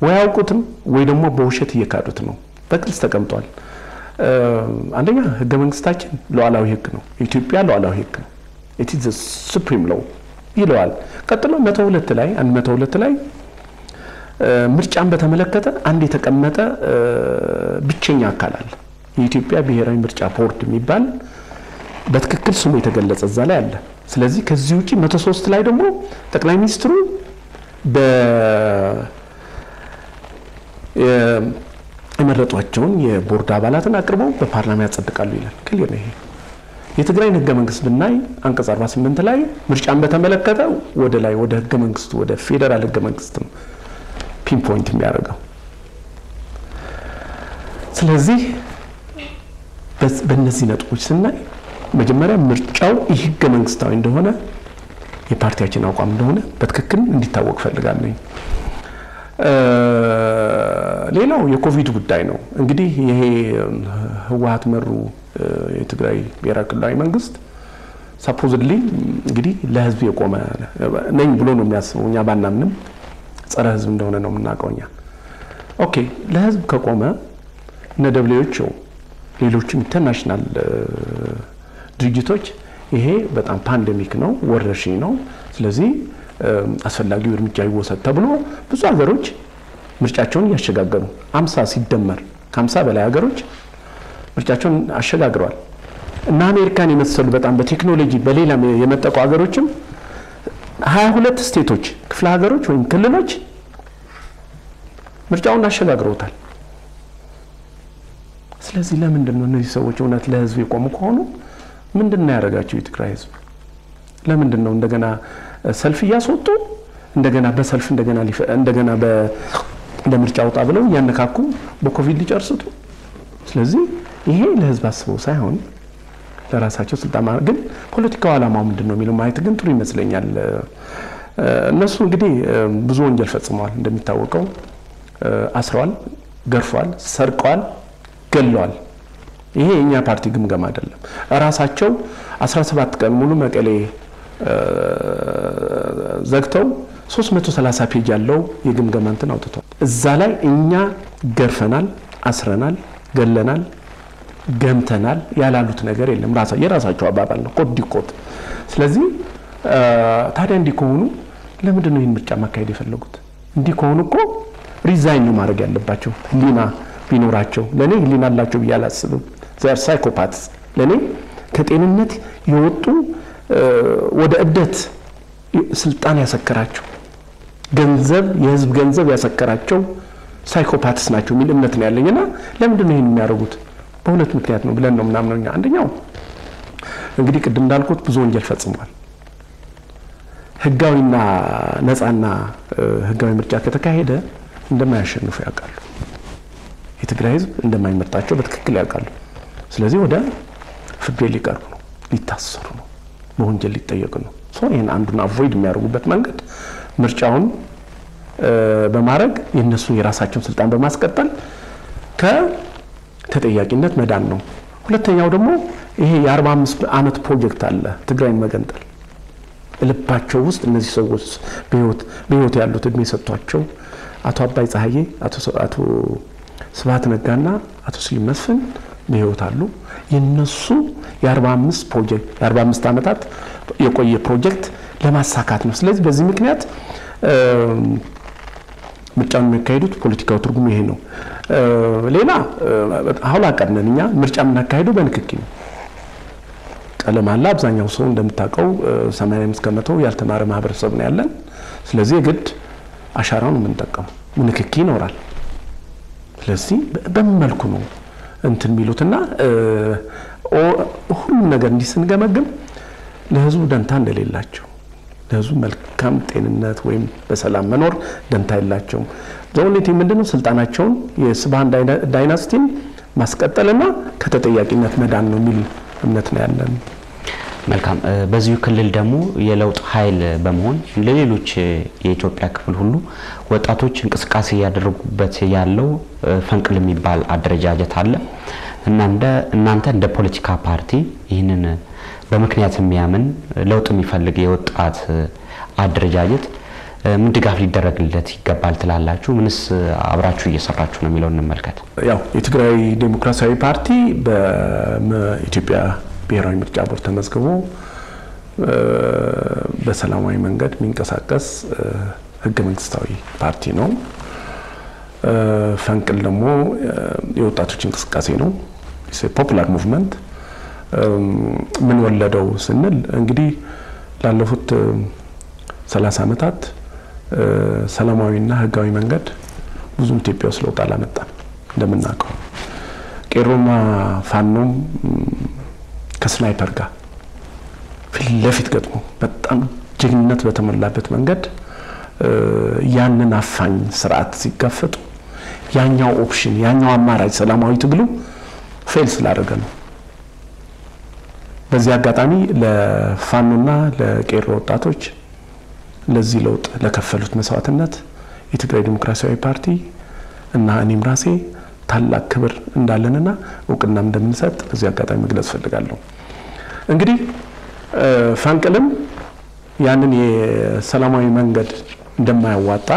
ወይ አውቁትም ወይ ደግሞ በውሸት እየካዱት ነው። በግልጽ ተቀምጧል። አንደኛ ህገ መንግስታችን ሉዓላዊ ህግ ነው። ኢትዮጵያ ሉዓላዊ ህግ ነው። it is the supreme law ይለዋል። ቀጥሎ 102 ላይ ምርጫን በተመለከተ አንድ የተቀመጠ ብቸኛ አካል አለ። የኢትዮጵያ ብሔራዊ ምርጫ ቦርድ የሚባል በትክክል ስሙ የተገለጸ እዛ ላይ አለ። ስለዚህ ከዚህ ውጪ 103 ላይ ደግሞ ጠቅላይ ሚኒስትሩ የመረጧቸውን የቦርድ አባላትን አቅርበው በፓርላማ ያጸድቃሉ ይላል። ክሊር ነው። ይሄ የትግራይ ህገ መንግስት ብናይ አንቀጽ 48 ላይ ምርጫን በተመለከተ ወደ ህገ መንግስቱ ወደ ፌደራል ህገ መንግስት ፒንፖይንት የሚያደርገው። ስለዚህ በእነዚህ ነጥቦች ስናይ መጀመሪያ ምርጫው ህገ መንግስታዊ እንደሆነ የፓርቲያችን አቋም እንደሆነ በትክክል እንዲታወቅ ፈልጋለሁ። ሌላው የኮቪድ ጉዳይ ነው። እንግዲህ ይሄ ህወሓት መሩ የትግራይ ብሔራዊ ክልላዊ መንግስት supposedly እንግዲህ ለህዝብ የቆመ ነኝ ብሎ ነው የሚያስበው። እኛ ባናምንም ጸረ ህዝብ እንደሆነ ነው የምናውቀውኛ። ኦኬ ለህዝብ ከቆመ እነ WHO ሌሎችም ኢንተርናሽናል ድርጅቶች ይሄ በጣም ፓንደሚክ ነው ወረርሽኝ ነው ስለዚህ አስፈላጊው እርምጃ ይወሰድ ተብሎ ብዙ ሀገሮች ምርጫቸውን ያሸጋገሩ 50 ሲደመር ከ50 በላይ ሀገሮች ምርጫቸውን አሸጋግረዋል። እና አሜሪካን የመሰሉ በጣም በቴክኖሎጂ በሌላ የመጠቁ ሀገሮችም 22 ስቴቶች ክፍለ ሀገሮች ወይም ክልሎች ምርጫውን አሸጋግረውታል። ስለዚህ ለምንድን ነው እነዚህ ሰዎች እውነት ለህዝብ የቆሙ ከሆኑ ምንድነው ያደረጋቸው የትግራይ ህዝብ? ለምንድን ነው እንደገና ሰልፍ ያስወጡ እንደገና በሰልፍ እንደገና ለምርጫ ወጣ ብለው ያነካኩ በኮቪድ ሊጨርሱት? ስለዚህ ይሄ ለህዝብ አስበው ሳይሆን ለራሳቸው ስልጣን ግን ፖለቲካው ዓላማው ምንድነው የሚለው ማየት ግን ጥሩ ይመስለኛል። እነሱ እንግዲህ ብዙ ወንጀል ፈጽመዋል። እንደሚታወቀው አስረዋል፣ ገርፈዋል፣ ሰርቀዋል፣ ገለዋል። ይሄ የኛ ፓርቲ ግምገማ አይደለም። ራሳቸው 17 ቀን ሙሉ መቀሌ ዘግተው 330 ፔጅ ያለው የግምገማ እንትን አውጥተዋል። እዛ ላይ እኛ ገርፈናል፣ አስረናል፣ ገለናል፣ ገምተናል ያላሉት ነገር የለም። የራሳቸው አባባል ነው ኮዲኮት። ስለዚህ ታዲያ እንዲህ ከሆኑ ለምንድን ነው ይሄን ምርጫ ማካሄድ የፈለጉት? እንዲህ ከሆኑ እኮ ሪዛይን ነው ማድረግ ያለባቸው። ህሊና ቢኖራቸው ለኔ ህሊና አላቸው ብያላስብም። ዘር ሳይኮፓትስ ለኔ ከጤንነት የወጡ ወደ እብደት ስልጣን ያሰከራቸው ገንዘብ የህዝብ ገንዘብ ያሰከራቸው ሳይኮፓትስ ናቸው የሚል እምነት ነው ያለኝና ለምንድን ነው ይሄን የሚያደርጉት? በሁለት ምክንያት ነው ብለን ነው ምናምነኛ። አንደኛው እንግዲህ ቅድም እንዳልኩት ብዙ ወንጀል ፈጽሟል። ህጋዊና ነፃና ህጋዊ ምርጫ ከተካሄደ እንደማያሸንፉ ያውቃሉ። የትግራይ ህዝብ እንደማይመርጣቸው በትክክል ያውቃሉ። ስለዚህ ወደ ፍርድ ቤት ሊቀርቡ ነው፣ ሊታሰሩ ነው፣ በወንጀል ሊጠየቁ ነው። ይሄን አንዱን አቮይድ የሚያደርጉበት መንገድ ምርጫውን በማድረግ የነሱን የራሳቸውን ስልጣን በማስቀጠል ከተጠያቂነት መዳን ነው። ሁለተኛው ደግሞ ይሄ የ45 ዓመት ፕሮጀክት አለ ትግራይን መገንጠል ልባቸው ውስጥ እነዚህ ሰዎች በህይወት ያሉት እድሜ ሰጥቷቸው አቶ አባይ ፀሐዬ፣ አቶ ስብሐት ነጋና አቶ ስዩም መስፍን በህይወት አሉ። የነሱ የ45 ፕሮጀክት የ45 ዓመታት የቆየ ፕሮጀክት ለማሳካት ነው። ስለዚህ በዚህ ምክንያት ምርጫውን የሚያካሂዱት ፖለቲካው ትርጉም ይሄ ነው። ሌላ አሁን አቀድነኛ ምርጫ የምናካሂደው በንክኪ ነው። ቀለም አለ። አብዛኛው ሰው እንደምታውቀው 85% ያልተማረ ማህበረሰብ ነው ያለን። ስለዚህ ግድ አሻራውን የምንጠቀመው ንክኪ ይኖራል። ስለዚህ በመልኩ ነው እንትን ሚሉትና ሁሉ ነገር እንዲስንገመግም ለህዝቡ ደንታ እንደሌላቸው ለህዝቡ መልካም ጤንነት ወይም በሰላም መኖር ደንታ የላቸውም። ዘውኔት ምንድነው ስልጣናቸውን የስብሃን ዳይናስቲን ማስቀጠልና ከተጠያቂነት መዳን ነው የሚል እምነት ነው ያለን። መልካም። በዚሁ ክልል ደግሞ የለውጥ ኃይል በመሆን ለሌሎች የኢትዮጵያ ክፍል ሁሉ ወጣቶች እንቅስቃሴ ያደረጉበት ያለው ፈንቅል የሚባል አደረጃጀት አለ። እናንተ እንደ ፖለቲካ ፓርቲ ይህንን በምክንያት የሚያምን ለውጥ የሚፈልግ የወጣት አደረጃጀት ምን ድጋፍ ሊደረግለት ይገባል ትላላችሁ? ምንስ አብራችሁ እየሰራችሁ ነው የሚለውን እንመልከት። ያው የትግራይ ዴሞክራሲያዊ ፓርቲ በኢትዮጵያ ብሔራዊ ምርጫ ቦርድ ተመዝግቦ በሰላማዊ መንገድ የሚንቀሳቀስ ህገ መንግስታዊ ፓርቲ ነው። ፈንቅል ደግሞ የወጣቶች እንቅስቃሴ ነው። ፖፑላር ሙቭመንት ምን ወለደው ስንል እንግዲህ ላለፉት 30 ዓመታት ሰላማዊና ህጋዊ መንገድ ብዙ ኢትዮጵያ ውስጥ ለውጥ አላመጣም። እንደምናውቀው ቄሮና ፋኖም ከስናይፐር ጋር ፊት ለፊት ገጥሞ በጣም ጀግንነት በተሞላበት መንገድ ያንን አፋኝ ስርዓት ሲጋፈጡ ያኛው ኦፕሽን ያኛው አማራጭ ሰላማዊ ትግሉ ፌል ስላደረገ ነው። በዚህ አጋጣሚ ለፋኖና ለቄሮ ወጣቶች ለዚህ ለውጥ ለከፈሉት መስዋዕትነት የትግራይ ዴሞክራሲያዊ ፓርቲ እና እኔም ራሴ ታላቅ ክብር እንዳለንና እውቅና እንደምንሰጥ በዚህ አጋጣሚ መግለጽ ፈልጋለሁ። እንግዲህ ፈንቅልም ያንን የሰላማዊ መንገድ እንደማያዋጣ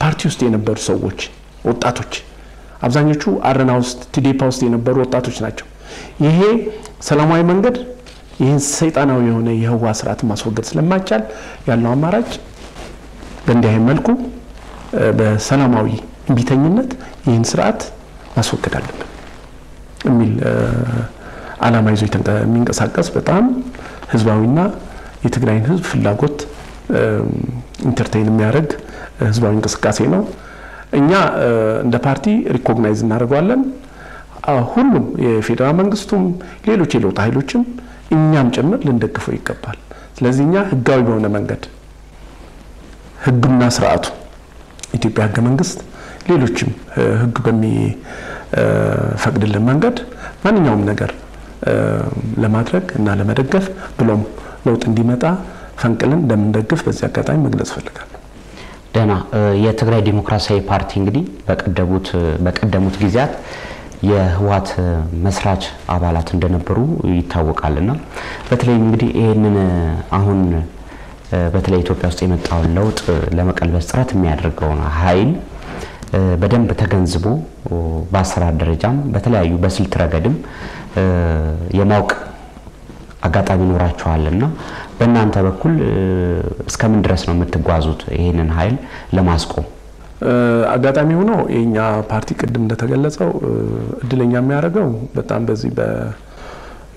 ፓርቲ ውስጥ የነበሩ ሰዎች ወጣቶች አብዛኞቹ አረና ውስጥ ቲዴፓ ውስጥ የነበሩ ወጣቶች ናቸው። ይሄ ሰላማዊ መንገድ ይህን ሰይጣናዊ የሆነ የህዋ ስርዓት ማስወገድ ስለማይቻል ያለው አማራጭ በእንዲህ አይነት መልኩ በሰላማዊ እንቢተኝነት ይህን ስርዓት ማስወገድ አለብን የሚል ዓላማ ይዞ የሚንቀሳቀስ በጣም ህዝባዊና የትግራይን ህዝብ ፍላጎት ኢንተርቴይን የሚያደርግ ህዝባዊ እንቅስቃሴ ነው። እኛ እንደ ፓርቲ ሪኮግናይዝ እናደርጋለን። ሁሉም የፌደራል መንግስቱም ሌሎች የለውጥ ኃይሎችም እኛም ጭምር ልንደግፈው ይገባል። ስለዚህ እኛ ህጋዊ በሆነ መንገድ ህግና ስርዓቱ ኢትዮጵያ ህገ መንግስት ሌሎችም ህግ በሚፈቅድልን መንገድ ማንኛውም ነገር ለማድረግ እና ለመደገፍ ብሎም ለውጥ እንዲመጣ ፈንቅልን እንደምንደግፍ በዚህ አጋጣሚ መግለጽ ፈልጋለሁ። ደና የትግራይ ዴሞክራሲያዊ ፓርቲ እንግዲህ በቀደሙት ጊዜያት የህዋት መስራች አባላት እንደነበሩ ይታወቃልና በተለይ እንግዲህ ይሄንን አሁን በተለይ ኢትዮጵያ ውስጥ የመጣው ለውጥ ለመቀልበስ ጥረት የሚያደርገው ኃይል በደንብ ተገንዝቦ በአሰራር ደረጃም በተለያዩ በስልት ረገድም የማውቅ አጋጣሚ ኖራቸዋልና በእናንተ በኩል እስከምን ድረስ ነው የምትጓዙት ይሄንን ኃይል ለማስቆም? አጋጣሚ ሆኖ የኛ ፓርቲ ቅድም እንደተገለጸው እድለኛ የሚያደርገው በጣም በዚህ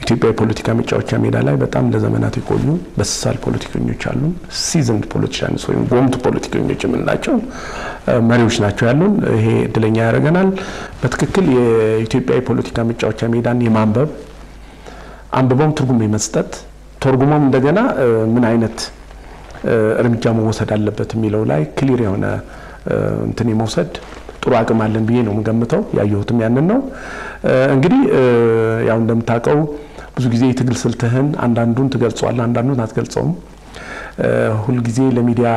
ኢትዮጵያ የፖለቲካ መጫወቻ ሜዳ ላይ በጣም ለዘመናት የቆዩ በሳል ፖለቲከኞች አሉ። ሲዝንድ ፖለቲሻንስ ወይም ጎምቱ ፖለቲከኞች የምንላቸው መሪዎች ናቸው ያሉን። ይሄ እድለኛ ያደርገናል። በትክክል የኢትዮጵያ የፖለቲካ መጫወቻ ሜዳን የማንበብ አንብበውም ትርጉም የመስጠት ተርጉሞም እንደገና ምን አይነት እርምጃ መወሰድ አለበት የሚለው ላይ ክሊር የሆነ እንትን የመውሰድ ጥሩ አቅም አለን ብዬ ነው የምገምተው። ያየሁትም ያንን ነው። እንግዲህ ያው እንደምታውቀው ብዙ ጊዜ የትግል ስልትህን አንዳንዱን ትገልጸዋለህ፣ አንዳንዱን አትገልጸውም። ሁሉ ጊዜ ለሚዲያ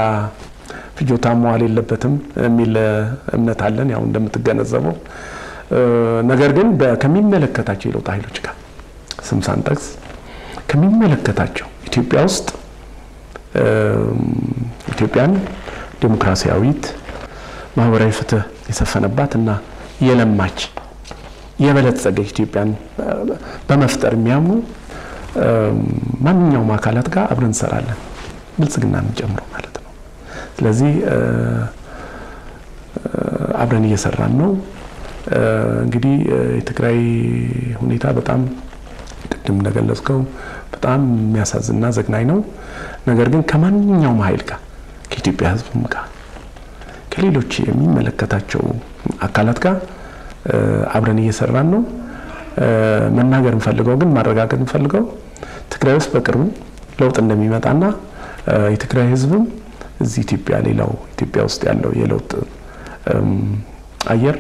ፍጆታ መዋል የለበትም የሚል እምነት አለን፣ ያው እንደምትገነዘበው። ነገር ግን ከሚመለከታቸው የለውጥ ኃይሎች ጋር ስም ሳንጠቅስ ከሚመለከታቸው ኢትዮጵያ ውስጥ ኢትዮጵያን ዲሞክራሲያዊት ማህበራዊ ፍትህ የሰፈነባትና የለማች የበለጸገች ኢትዮጵያን በመፍጠር የሚያምኑ ማንኛውም አካላት ጋር አብረን እንሰራለን፣ ብልጽግናን ጨምሮ ማለት ነው። ስለዚህ አብረን እየሰራን ነው። እንግዲህ የትግራይ ሁኔታ በጣም ቅድም እንደገለጽከው በጣም የሚያሳዝንና ዘግናኝ ነው። ነገር ግን ከማንኛውም ኃይል ጋር ከኢትዮጵያ ህዝብም ጋር ከሌሎች የሚመለከታቸው አካላት ጋር አብረን እየሰራን ነው። መናገር እንፈልገው ግን ማረጋገጥ እንፈልገው ትግራይ ውስጥ በቅርቡ ለውጥ እንደሚመጣና የትግራይ ህዝብም እዚህ ኢትዮጵያ ሌላው ኢትዮጵያ ውስጥ ያለው የለውጥ አየር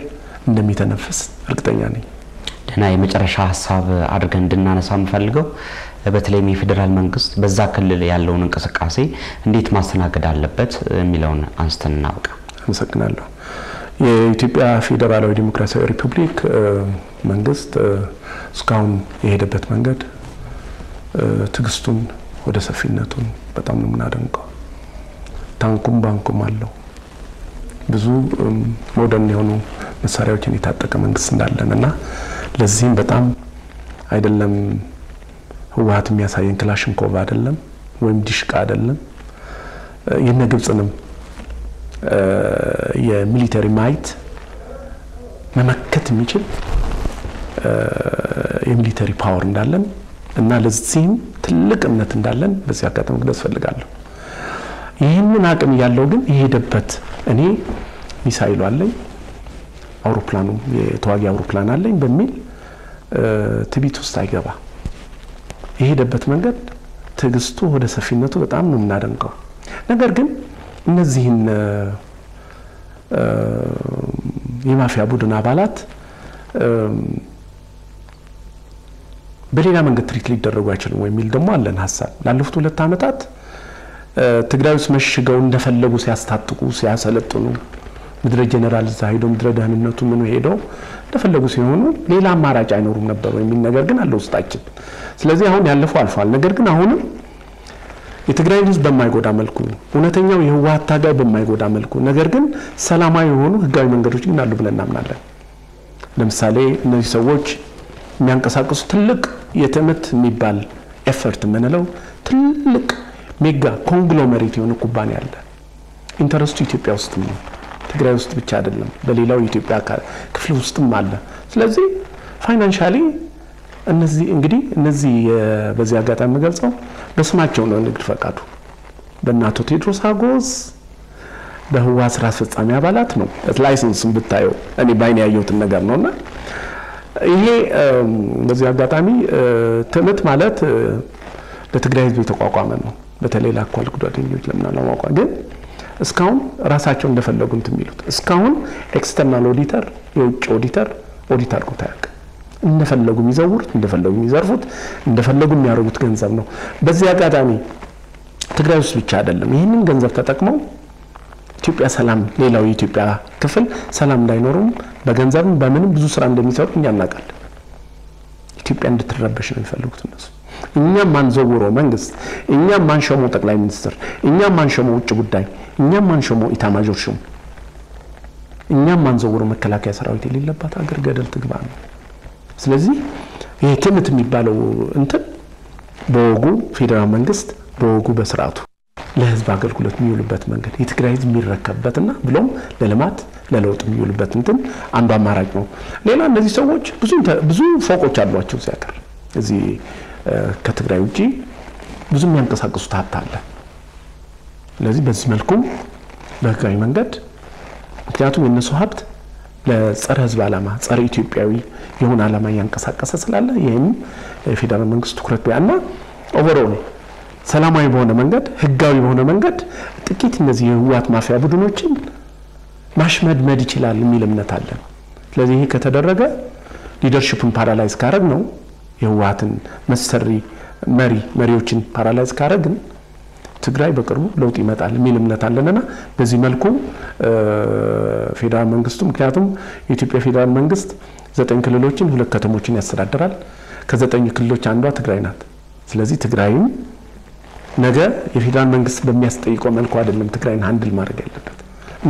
እንደሚተነፍስ እርግጠኛ ነኝ። ደና የመጨረሻ ሐሳብ አድርገን እንድናነሳ እንፈልገው በተለይም የፌደራል መንግስት በዛ ክልል ያለውን እንቅስቃሴ እንዴት ማስተናገድ አለበት የሚለውን አንስተን እናውቃ። አመሰግናለሁ። የኢትዮጵያ ፌደራላዊ ዲሞክራሲያዊ ሪፐብሊክ መንግስት እስካሁን የሄደበት መንገድ ትግስቱን ወደ ሰፊነቱን በጣም ነው የምናደንቀው። ታንኩም ባንኩም አለው ብዙ ሞደርን የሆኑ መሳሪያዎችን የታጠቀ መንግስት እንዳለንና ለዚህም በጣም አይደለም ህወሓት የሚያሳየን ክላሽንኮቭ አይደለም ወይም ዲሽቃ አይደለም የነ ግብጽንም የሚሊተሪ ማይት መመከት የሚችል የሚሊተሪ ፓወር እንዳለን እና ለዚህም ትልቅ እምነት እንዳለን በዚህ አጋጣሚ መግለጽ ፈልጋለሁ። ይህንን አቅም ያለው ግን የሄደበት እኔ ሚሳኤሉ አለኝ አውሮፕላኑ የተዋጊ አውሮፕላን አለኝ በሚል ትቢት ውስጥ አይገባ። የሄደበት መንገድ ትግስቱ ወደ ሰፊነቱ በጣም ነው የምናደንቀው። ነገር ግን እነዚህን የማፊያ ቡድን አባላት በሌላ መንገድ ትሪት ሊደረጉ አይችልም ወይ የሚል ደግሞ አለን ሐሳብ። ላለፉት 2 ዓመታት ትግራይ ውስጥ መሽገው እንደፈለጉ ሲያስታጥቁ ሲያሰለጥኑ ምድረ ጀነራል ዛይዶ ምድረ ደህንነቱ ምን ሄደው እንደፈለጉ ሲሆኑ ሌላ አማራጭ አይኖርም ነበር የሚል ነገር ግን አለ ውስጣችን። ስለዚህ አሁን ያለፈው አልፏል። ነገር ግን አሁንም የትግራይ ህዝብ በማይጎዳ መልኩ እውነተኛው የህወሓት ታጋይ በማይጎዳ መልኩ ነገር ግን ሰላማዊ የሆኑ ህጋዊ መንገዶች ግን አሉ ብለን እናምናለን። ለምሳሌ እነዚህ ሰዎች የሚያንቀሳቅሱ ትልቅ የትምት የሚባል ኤፈርት ምንለው ትልቅ ሜጋ ኮንግሎመሬት የሆነ ኩባንያ አለ። ኢንተረስቱ ኢትዮጵያ ውስጥ ነው፣ ትግራይ ውስጥ ብቻ አይደለም፣ በሌላው የኢትዮጵያ ክፍል ውስጥም አለ። ስለዚህ ፋይናንሻሊ እነዚህ በዚህ አጋጣሚ ገልጸው በስማቸው ነው ንግድ ፈቃዱ በእናቶ ቴድሮስ አጎስ በህወሓት ስራ አስፈጻሚ አባላት ነው። ላይሰንስም ብታየው እኔ ባይኔ ያየሁት ነገር ነውና ይሄ በዚህ አጋጣሚ ትምት ማለት ለትግራይ ህዝብ የተቋቋመ ነው። በተለይ ለአኳል ጉዳተኞች ለምናለማቋ ግን እስካሁን ራሳቸው እንደፈለጉ እንትሚሉት እስካሁን ኤክስተርናል ኦዲተር የውጭ ኦዲተር አድርጎት አያውቅም። እንደፈለጉ የሚዘውሩት እንደፈለጉ የሚዘርፉት እንደፈለጉ የሚያደርጉት ገንዘብ ነው። በዚህ አጋጣሚ ትግራይ ውስጥ ብቻ አይደለም ይሄንን ገንዘብ ተጠቅመው ኢትዮጵያ ሰላም ሌላው የኢትዮጵያ ክፍል ሰላም እንዳይኖርም በገንዘብም በምንም ብዙ ስራ እንደሚሰሩ እኛ እናውቃለን። ኢትዮጵያ እንድትረበሽ ነው የሚፈልጉት እነሱ። እኛም ማንዘውረው መንግስት፣ እኛም ማንሸመው ጠቅላይ ሚኒስትር፣ እኛም ማንሸመው ውጭ ጉዳይ፣ እኛም ማንሸመው ኢታማዦር ሹም፣ እኛም ማንዘውረው መከላከያ ሰራዊት የሌለባት ሀገር ገደል ትግባ ነው። ስለዚህ ይሄ ትምት የሚባለው እንትን በወጉ ፌደራል መንግስት በወጉ በስርዓቱ ለህዝብ አገልግሎት የሚውልበት መንገድ የትግራይ ህዝብ የሚረከብበትና ብሎም ለልማት ለለውጥ የሚውልበት እንትን አንዱ አማራጭ ነው። ሌላ እነዚህ ሰዎች ብዙ ፎቆች አሏቸው ሲያቀር እዚህ ከትግራይ ውጪ ብዙ የሚያንቀሳቅሱት ሀብት አለ። ስለዚህ በዚህ መልኩ በህጋዊ መንገድ ምክንያቱም የነሱ ሀብት ለጸረ ህዝብ ዓላማ ጸረ ኢትዮጵያዊ የሆነ ዓላማ ያንቀሳቀሰ ስላለ ይሄም የፌደራል መንግስት ትኩረት ቢያና ኦቨርኦል ሰላማዊ በሆነ መንገድ ህጋዊ በሆነ መንገድ ጥቂት እነዚህ የህወሓት ማፊያ ቡድኖችን ማሽመድመድ ይችላል የሚል እምነት አለ። ስለዚህ ይሄ ከተደረገ ሊደርሺፑን ፓራላይዝ ካረግ ነው የህወሓትን መሰሪ መሪዎችን ፓራላይዝ ካረግን ትግራይ በቅርቡ ለውጥ ይመጣል የሚል እምነት አለና በዚህ መልኩ ፌደራል መንግስቱ ምክንያቱም የኢትዮጵያ ፌደራል መንግስት 9 ክልሎችን 2 ከተሞችን ያስተዳድራል። ከ9 ክልሎች አንዷ ትግራይ ናት። ስለዚህ ትግራይም ነገ የፌደራል መንግስት በሚያስጠይቀው መልኩ አይደለም ትግራይን ሃንድል ማድረግ ያለበት።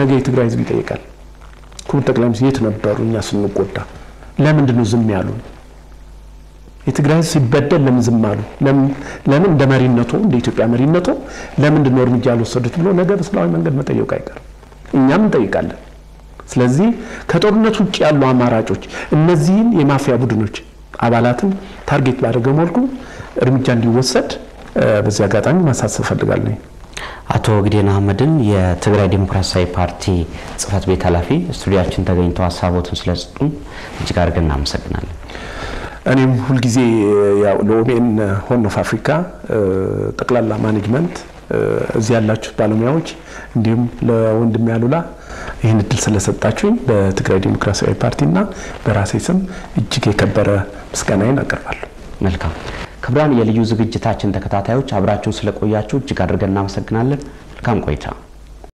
ነገ የትግራይ ህዝብ ይጠይቃል። ክቡር ጠቅላይ ሚኒስትር የት ነበሩ እኛ ስንጎዳ? ለምንድን ነው ዝም ያሉ? የትግራይ ህዝብ ሲበደል ለምን ዝም አሉ? ለምን እንደ መሪነቱ እንደ ኢትዮጵያ መሪነቱ ለምንድን ነው እርምጃ ያልወሰዱት ብሎ ነገ በሰላማዊ መንገድ መጠየቅ አይቀርም። እኛም እንጠይቃለን። ስለዚህ ከጦርነት ውጭ ያሉ አማራጮች እነዚህን የማፊያ ቡድኖች አባላትን ታርጌት ባደረገ መልኩ እርምጃ እንዲወሰድ በዚህ አጋጣሚ ማሳሰብ ፈልጋለሁ። አቶ ግዴን አህመድን የትግራይ ዲሞክራሲያዊ ፓርቲ ጽህፈት ቤት ኃላፊ ስቱዲያችን ተገኝተው ሀሳቦትን ስለሰጡን እጅግ አድርገን እናመሰግናለን። እኔም ሁሉ ጊዜ ያው ለኦቤን ሆርን ኦፍ አፍሪካ ጠቅላላ ማኔጅመንት እዚህ ያላችሁ ባለሙያዎች እንዲሁም ለወንድም ያሉላ ይህን እድል ስለሰጣችሁኝ በትግራይ ዲሞክራሲያዊ ፓርቲና በራሴ ስም እጅግ የከበረ ምስጋናዬን አቀርባለሁ። መልካም ክብራን የልዩ ዝግጅታችን ተከታታዮች አብራችሁን ስለቆያችሁ እጅግ አድርገን እናመሰግናለን። መልካም ቆይታ።